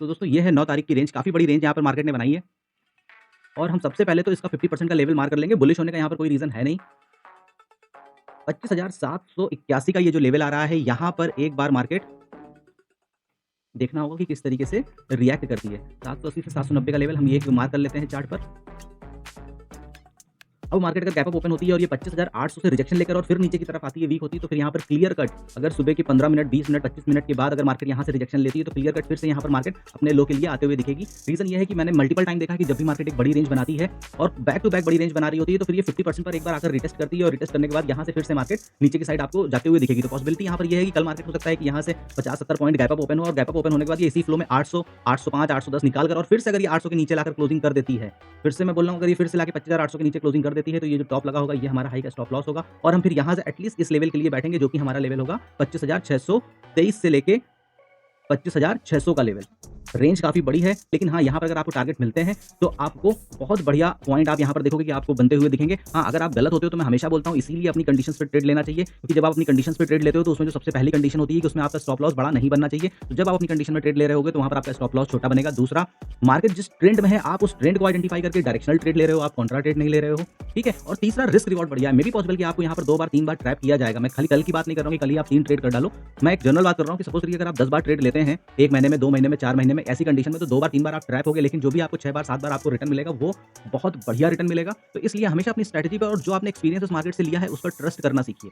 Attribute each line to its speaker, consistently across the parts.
Speaker 1: तो दोस्तों ये है 9 तारीख की रेंज, काफ़ी बड़ी रेंज यहाँ पर मार्केट ने बनाई है और हम सबसे पहले तो इसका 50% का लेवल मार्क कर लेंगे, बुलिश होने का यहाँ पर कोई रीज़न है नहीं। 25,781 का ये जो लेवल आ रहा है, यहाँ पर एक बार मार्केट देखना होगा कि किस तरीके से रिएक्ट करती है। 780 से 790 का लेवल हम ये मार्क कर लेते हैं चार्ट पर। अब मार्केट अगर गैप अप ओपन होती है और ये 25,800 से रिजेक्शन लेकर और फिर नीचे की तरफ आती है, वीक होती है, तो फिर यहाँ पर क्लियर कट अगर सुबह के 15 मिनट, 20 मिनट, 25 मिनट के बाद अगर मार्केट यहाँ से रिजेक्शन लेती है, तो क्लियर कट फिर से यहाँ पर मार्केट अपने लो के लिए आते हुए दिखेगी। रीज़न ये है कि मैंने मल्टीपल टाइम देखा कि जब भी मार्केट एक बड़ी रेंज बनाती है और बैक टू बैक बड़ी रेंज बना रही होती है, तो फिर ये 50% पर एक बार आकर रिटेस्ट करती है और रिटेस्ट करने के बाद यहाँ से फिर से मार्केट नीचे की साइड आपको जाते हुए दिखेगी। तो पॉसिबिलिटी यहाँ पर ये है कि कल मार्केट हो सकता है कि यहाँ से 50-70 पॉइंट गैप अप ओपन हो और गैप अप ओपन होने के बाद ये इसी फ्लो में 800, 805, 810 निकाल कर और फिर से अगर ये 800 के नीचे लाकर क्लोजिंग कर देती है, फिर से मैं बोल रहा हूँ, अगर ये फिर से लाके 25,800 के नीचे क्लोजिंग कर देती है, तो ये जो टॉप लगा होगा, ये हमारा हाई का स्टॉप लॉस होगा और हम फिर यहाँ से एटलीस्ट इस लेवल के लिए बैठेंगे, जो कि हमारा लेवल होगा 25,623 से लेके 25,600 का लेवल। रेंज काफ़ी बड़ी है, लेकिन हाँ, यहाँ पर अगर आपको टारगेट मिलते हैं, तो आपको बहुत बढ़िया पॉइंट आप यहाँ पर देखोगे कि आपको बनते हुए दिखेंगे। हाँ, अगर आप गलत होते हो तो मैं हमेशा बोलता हूँ, इसीलिए अपनी कंडीशंस पे ट्रेड लेना चाहिए, क्योंकि जब आप अपनी कंडीशंस पे ट्रेड लेते हो, तो उसमें जो सबसे पहली कंडीशन होती है कि उसमें आपका स्टॉप लॉस बड़ा नहीं बनना चाहिए। तो जब आप अपनी कंडीशन में ट्रेड ले रहे होगे, तो वहाँ पर आपका स्टॉप लॉस छोटा बनेगा। दूसरा, मार्केट जिस ट्रेंड में है, आप उस ट्रेंड को आइडेंटिफाई करके डायरेक्शनल ट्रेड ले रहे हो, आप कॉन्ट्रा ट्रेड नहीं ले रहे हो, ठीक है। और तीसरा, रिस्क रिवॉर्ड बढ़िया है। मे बी पॉसिबल कि आपको यहाँ पर 2 बार 3 बार ट्रैप किया जाएगा। मैं खाली कल की बात नहीं कर रहा हूँ कि कल ही आप 3 ट्रेड कर डालो। मैं एक जनरल बात कर रहा हूँ कि सपोज करिए अगर आप 10 बार ट्रेड लेते हैं 1 महीने में, 2 महीने में, 4 महीने में, ऐसी कंडीशन में तो 2 बार 3 बार आप ट्रैप होगे, लेकिन जो भी आपको 6 बार 7 बार आपको रिटर्न मिलेगा, वो बहुत बढ़िया रिटर्न मिलेगा। तो इसलिए हमेशा अपनी स्ट्रैटेजी पर और जो आपने एक्सपीरियंस उस मार्केट से लिया है, उस पर ट्रस्ट करना सीखिए।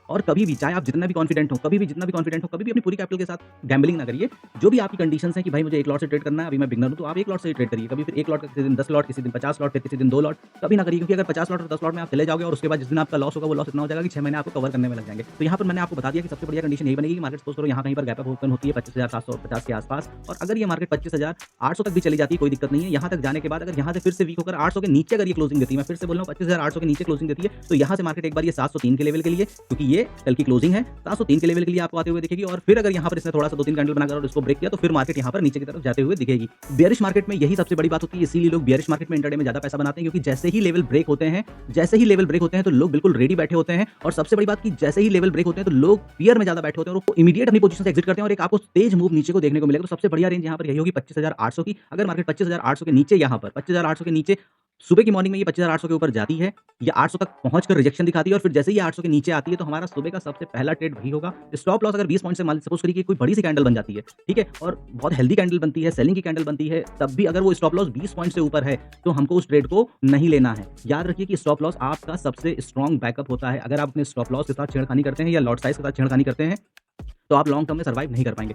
Speaker 1: और कभी भी, चाहे आप जितना भी कॉन्फिडेंट हो, कभी भी जितना भी कॉन्फिडेंट हो, कभी भी अपनी पूरी कैपिटल के साथ गैम्बलिंग ना करिए। जो भी आपकी कंडीशंस हैं कि भाई मुझे 1 लॉट से ट्रेड करना है, अभी मैं बिगिनर हूं, तो आप 1 लॉट से ही ट्रेड करिए। कभी फिर 1 लॉट का किसी दिन 10 लॉट, किसी दिन 50 लॉट, फिर किसी दिन 2 लॉट, कभी ना करिए, क्योंकि अगर 50 लॉट और 10 लॉट में आप चले जाओगे और उसके बाद जिस दिन आपका लॉस होगा, वो लॉस इतना हो जाएगा कि 6 महीने आपको कवर करने में लग जाएंगे। तो यहाँ पर मैंने आपको बता दिया कि सबसे बढ़िया कंडीशन यही बनेगी कि मार्केट सपोज करो यहाँ कहीं पर गैप अप ओपन होती है 25,750 के आसपास, और अगर ये मार्केट 25,800 तक भी चली जाती है, कोई दिक्कत नहीं है। यहाँ तक जाने के बाद अगर यहाँ से फिर से वीक होकर 800 के नीचे अगर ये क्लोजिंग देती है, मैं फिर से बोल रहा हूँ 25,800 के नीचे क्लोजिंग देती है, तो यहाँ से मार्केट एक बार ये 703 के लेवल के लिए, क्योंकि ये कल की क्लोजिंग है, 703 के लेवल के लिए आपको आते हुए दिखेगी। और फिर अगर यहाँ पर इसने थोड़ा सा 2-3 कैंडल बनाकर और इसको ब्रेक किया, तो फिर मार्केट यहाँ पर नीचे की तरफ जाते हुए दिखेगी। बेयरिश मार्केट में यही सबसे बड़ी बात होती है, इसीलिए लोग बेयरिश मार्केट में इंट्राडे में ज्यादा पैसा बनाते हैं, क्योंकि जैसे ही लेवल ब्रेक होते हैं, तो लोग बिल्कुल रेडी बैठे होते हैं। और सबसे बड़ी बात कि जैसे ही लेवल ब्रेक होते हैं, तो लोग फियर में ज्यादा बैठे होते हैं और वो इमीडिएट अपनी पोजीशन से एग्जिट करते हैं और एक आपको तेज मूव नीचे को देखने को मिलेगा। तो सबसे बढ़िया रेंज यहाँ पर यही होगी 25,800 की। अगर मार्केट 25,800 के नीचे, यहाँ पर 25,800 के नीचे सुबह की मॉर्निंग में ये 25,800 के ऊपर जाती है, ये 800 तक पहुंचकर रिजेक्शन दिखाती है और फिर जैसे ही ये 800 के नीचे आती है, तो हमारा सुबह का सबसे पहला ट्रेड वही होगा। स्टॉप लॉस अगर 20 पॉइंट से मान सपोज करिए कि कोई बड़ी सी कैंडल बन जाती है, ठीक है, और बहुत हेल्दी कैंडल बनती है, सेलिंग की कैंडल बनती है, तब भी अगर वो स्टॉप लॉस 20 पॉइंट से ऊपर है, तो हमको उस ट्रेड को नहीं लेना है। याद रखिए कि स्टॉप लॉस आपका सबसे स्ट्रॉन्ग बैकअप होता है। अगर आप अपने स्टॉप लॉस के साथ छेड़खानी करते हैं या लॉट साइज के साथ छेड़खानी करते हैं, तो आप लॉन्ग टर्म में सर्वाइव नहीं कर पाएंगे।